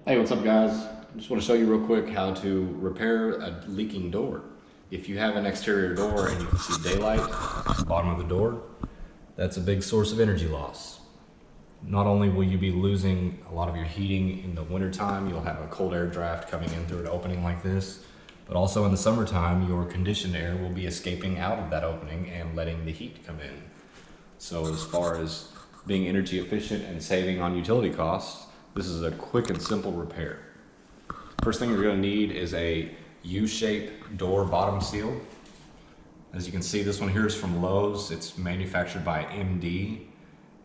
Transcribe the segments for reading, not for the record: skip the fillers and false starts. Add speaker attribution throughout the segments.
Speaker 1: Hey, what's up guys? Just want to show you real quick how to repair a leaking door. If you have an exterior door and you can see daylight at the bottom of the door, that's a big source of energy loss. Not only will you be losing a lot of your heating in the wintertime, you'll have a cold air draft coming in through an opening like this, but also in the summertime, your conditioned air will be escaping out of that opening and letting the heat come in. So as far as being energy efficient and saving on utility costs, this is a quick and simple repair. First thing you're going to need is a U-shaped door bottom seal. As you can see, this one here is from Lowe's. It's manufactured by MD,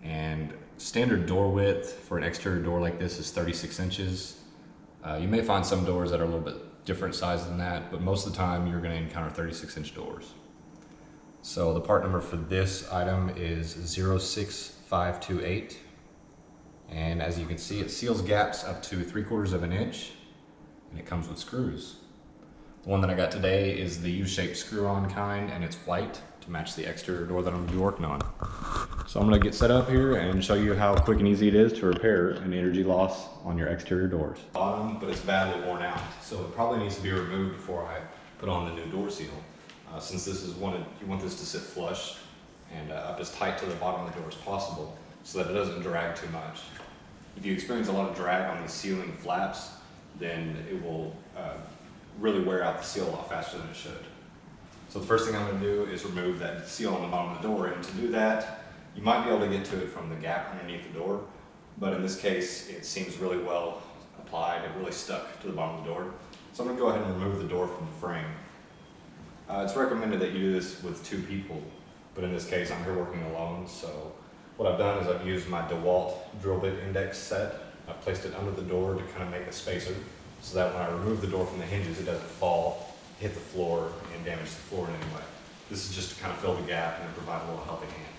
Speaker 1: and standard door width for an exterior door like this is 36 inches. You may find some doors that are a little bit different size than that, but most of the time you're going to encounter 36-inch doors. So the part number for this item is 06528. And as you can see, it seals gaps up to 3/4 of an inch, and it comes with screws. The one that I got today is the U-shaped screw-on kind, and it's white to match the exterior door that I'm gonna be working on. So I'm gonna get set up here and show you how quick and easy it is to repair an energy loss on your exterior doors. Bottom, but it's badly worn out, so it probably needs to be removed before I put on the new door seal. Since this is you want this to sit flush and up as tight to the bottom of the door as possible, so that it doesn't drag too much. If you experience a lot of drag on these sealing flaps, then it will really wear out the seal a lot faster than it should. So the first thing I'm going to do is remove that seal on the bottom of the door, and to do that, you might be able to get to it from the gap underneath the door, but in this case, it seems really well applied. It really stuck to the bottom of the door. So I'm going to go ahead and remove the door from the frame. It's recommended that you do this with 2 people, but in this case, I'm here working alone, so what I've done is I've used my DeWalt drill bit index set. I've placed it under the door to kind of make a spacer so that when I remove the door from the hinges, it doesn't fall, hit the floor, and damage the floor in any way. This is just to kind of fill the gap and provide a little helping hand.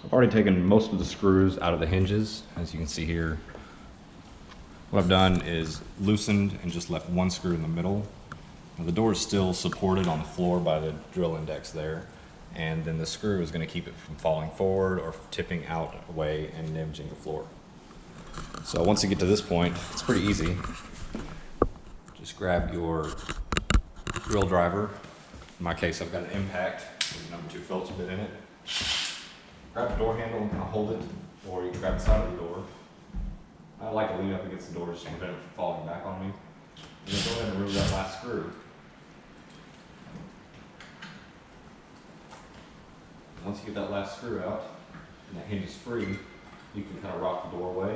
Speaker 1: I've already taken most of the screws out of the hinges, as you can see here. What I've done is loosened and just left 1 screw in the middle. Now, the door is still supported on the floor by the drill index there, and then the screw is going to keep it from falling forward or tipping out away and damaging the floor. So once you get to this point, it's pretty easy. Just grab your drill driver. In my case, I've got an impact with a #2 filter bit in it. Grab the door handle and kind of hold it, or you can grab the side of the door. I like to lean up against the door just to prevent it from falling back on me. And then go ahead and remove that last screw. Once you get that last screw out and that hinge is free, you can kind of rock the door away.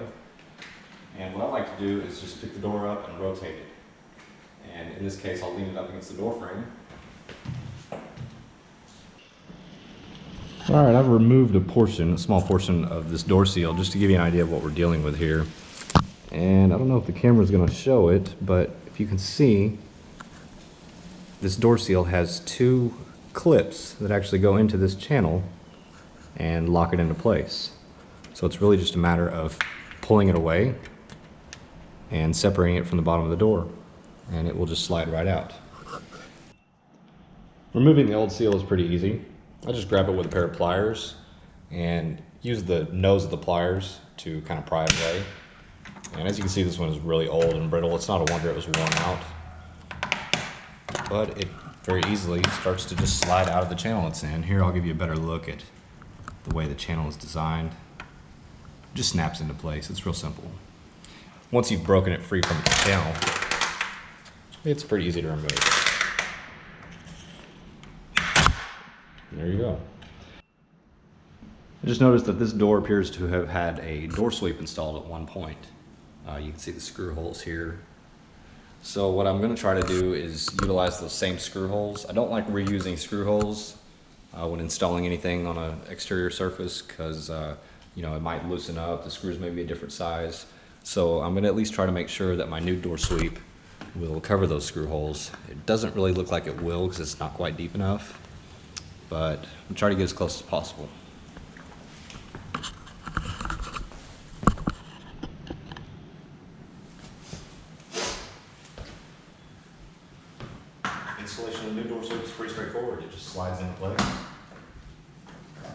Speaker 1: And what I like to do is just pick the door up and rotate it. And in this case, I'll lean it up against the door frame. All right, I've removed a small portion of this door seal just to give you an idea of what we're dealing with here. And I don't know if the camera's gonna show it, but if you can see, this door seal has 2 clips that actually go into this channel and lock it into place. So it's really just a matter of pulling it away and separating it from the bottom of the door, and it will just slide right out. Removing the old seal is pretty easy. I just grab it with a pair of pliers and use the nose of the pliers to kind of pry it away. And as you can see, this one is really old and brittle. It's not a wonder it was worn out, but it very easily starts to just slide out of the channel it's in. Here, I'll give you a better look at the way the channel is designed. It just snaps into place. It's real simple. Once you've broken it free from the channel, it's pretty easy to remove. There you go. I just noticed that this door appears to have had a door sweep installed at one point. You can see the screw holes here. So what I'm going to try to do is utilize those same screw holes. I don't like reusing screw holes when installing anything on an exterior surface because you know, it might loosen up, the screws may be a different size. So I'm going to at least try to make sure that my new door sweep will cover those screw holes. It doesn't really look like it will because it's not quite deep enough, but I'm trying to get as close as possible. Installation of the new door sweep is pretty straightforward. It just slides into place.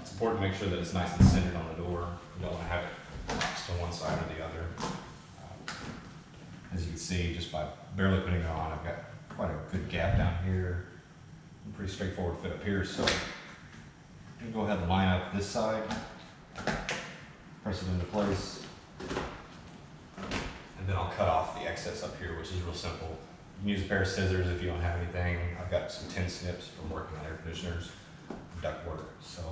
Speaker 1: It's important to make sure that it's nice and centered on the door. You don't want to have it to one side or the other. see just by barely putting it on, I've got quite a good gap down here. Pretty straightforward fit up here, so I'm gonna go ahead and line up this side, press it into place, and then I'll cut off the excess up here, which is real simple. You can use a pair of scissors if you don't have anything. I've got some tin snips from working on air conditioners, duct work, so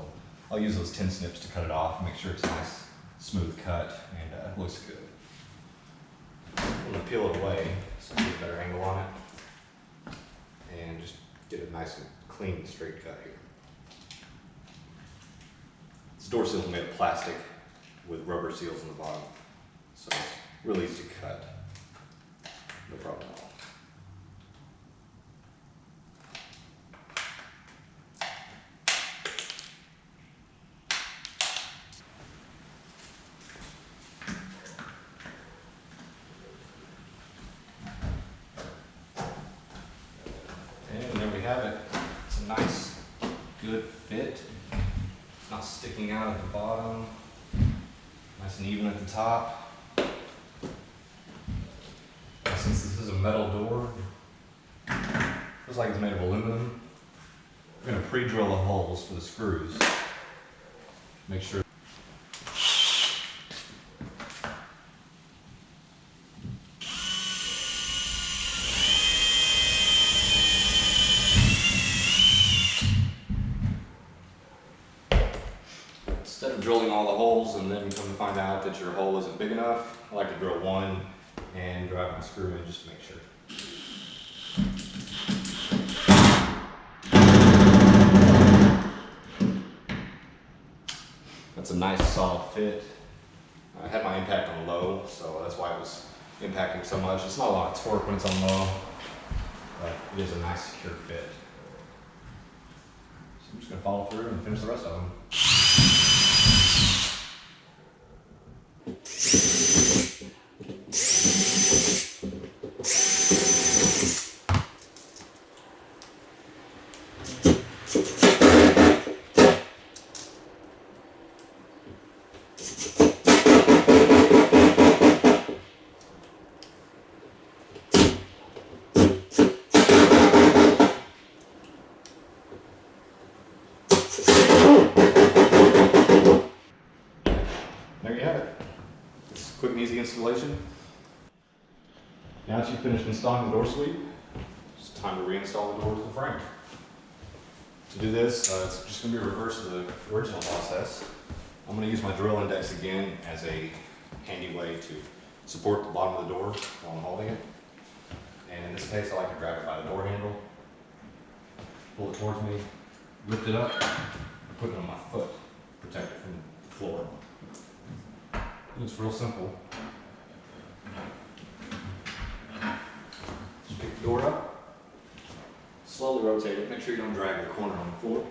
Speaker 1: I'll use those tin snips to cut it off, make sure it's a nice, smooth cut, and looks good. I'm gonna peel it away so I get a better angle on it, and just get a nice and clean, straight cut here. This door seal is made of plastic with rubber seals on the bottom, so it's really easy to cut. No problem at all. And there we have it. It's a nice, good fit. It's not sticking out at the bottom. Nice and even at the top. Since this is a metal door, feels like it's made of aluminum. We're going to pre-drill the holes for the screws. Make sure. Instead of drilling all the holes and then come to find out that your hole isn't big enough, I like to drill one and drive my screw in just to make sure. That's a nice solid fit. I had my impact on low, so that's why it was impacting so much. It's not a lot of torque when it's on low, but it is a nice secure fit. So I'm just going to follow through and finish the rest of them. There you have it. It's a quick and easy installation. Now that you've finished installing the door sweep, it's time to reinstall the door to the frame. To do this, it's just going to be a reverse of the original process. I'm going to use my drill index again as a handy way to support the bottom of the door while I'm holding it. And in this case, I like to grab it by the door handle, pull it towards me, lift it up, and put it on my foot, protect it from the floor. It's real simple. Just pick the door up, slowly rotate it, make sure you don't drag the corner on the floor.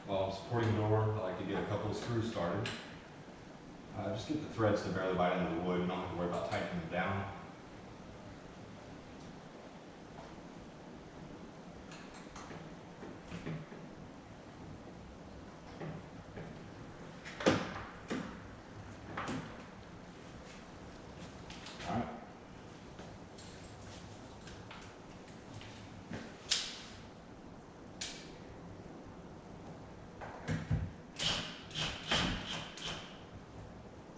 Speaker 1: While I'm supporting the door, I like to get a couple of screws started. Just get the threads to barely bite into the wood and don't have to worry about tightening them down. Alright.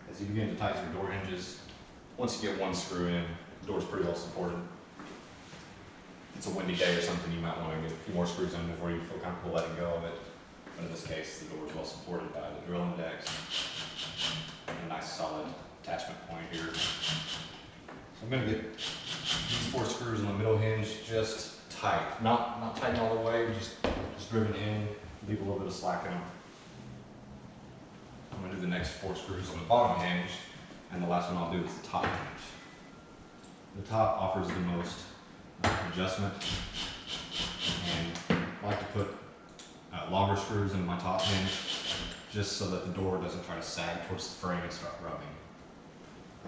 Speaker 1: As you begin to tighten your door hinges, once you get one screw in, the door's pretty well supported. If it's a windy day or something, you might want to get a few more screws in before you feel comfortable letting go of it. But in this case, the door is well supported by the drill index and a nice solid attachment point here. So I'm going to get these 4 screws in the middle hinge just tight. Not tighten all the way, just driven in, leave a little bit of slack in them. I'm going to do the next 4 screws on the bottom hinge, and the last one I'll do is the top hinge. The top offers the most adjustment, and I like to put longer screws into my top hinge just so that the door doesn't try to sag towards the frame and start rubbing.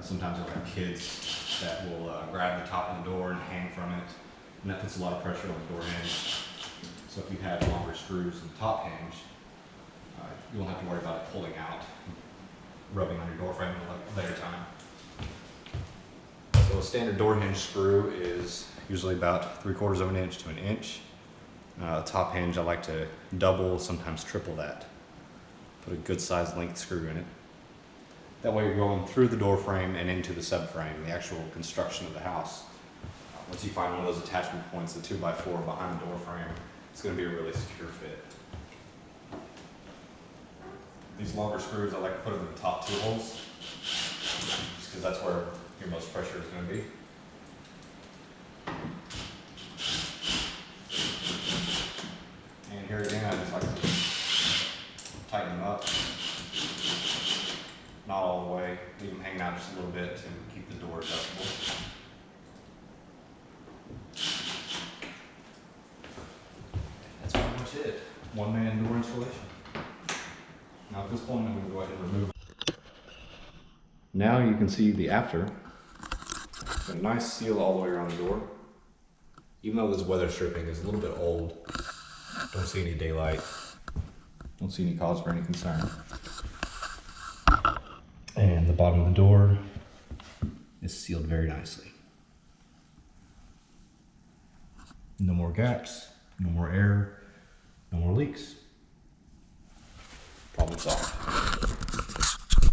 Speaker 1: Sometimes you'll have kids that will grab the top of the door and hang from it, and that puts a lot of pressure on the door hinge. So if you had longer screws in the top hinge, you won't have to worry about it pulling out, rubbing on your door frame at a later time. So a standard door hinge screw is usually about 3/4 of an inch to an inch. Top hinge, I like to double, sometimes triple that. Put a good sized length screw in it. That way you're going through the door frame and into the subframe, the actual construction of the house. Once you find one of those attachment points, the 2x4 behind the door frame, it's going to be a really secure fit. These longer screws, I like to put them in the top 2 holes, just because that's where your most pressure is going to be. And here again, I just like to tighten them up. Not all the way, leave them hanging out just a little bit to keep the door adjustable. That's pretty much it. One-man door installation. Now at this point, I'm going to go ahead and remove it. Now you can see the after. It's got a nice seal all the way around the door. Even though this weather stripping is a little bit old, don't see any daylight, don't see any cause for any concern. And the bottom of the door is sealed very nicely. No more gaps, no more air, no more leaks. Problem solved.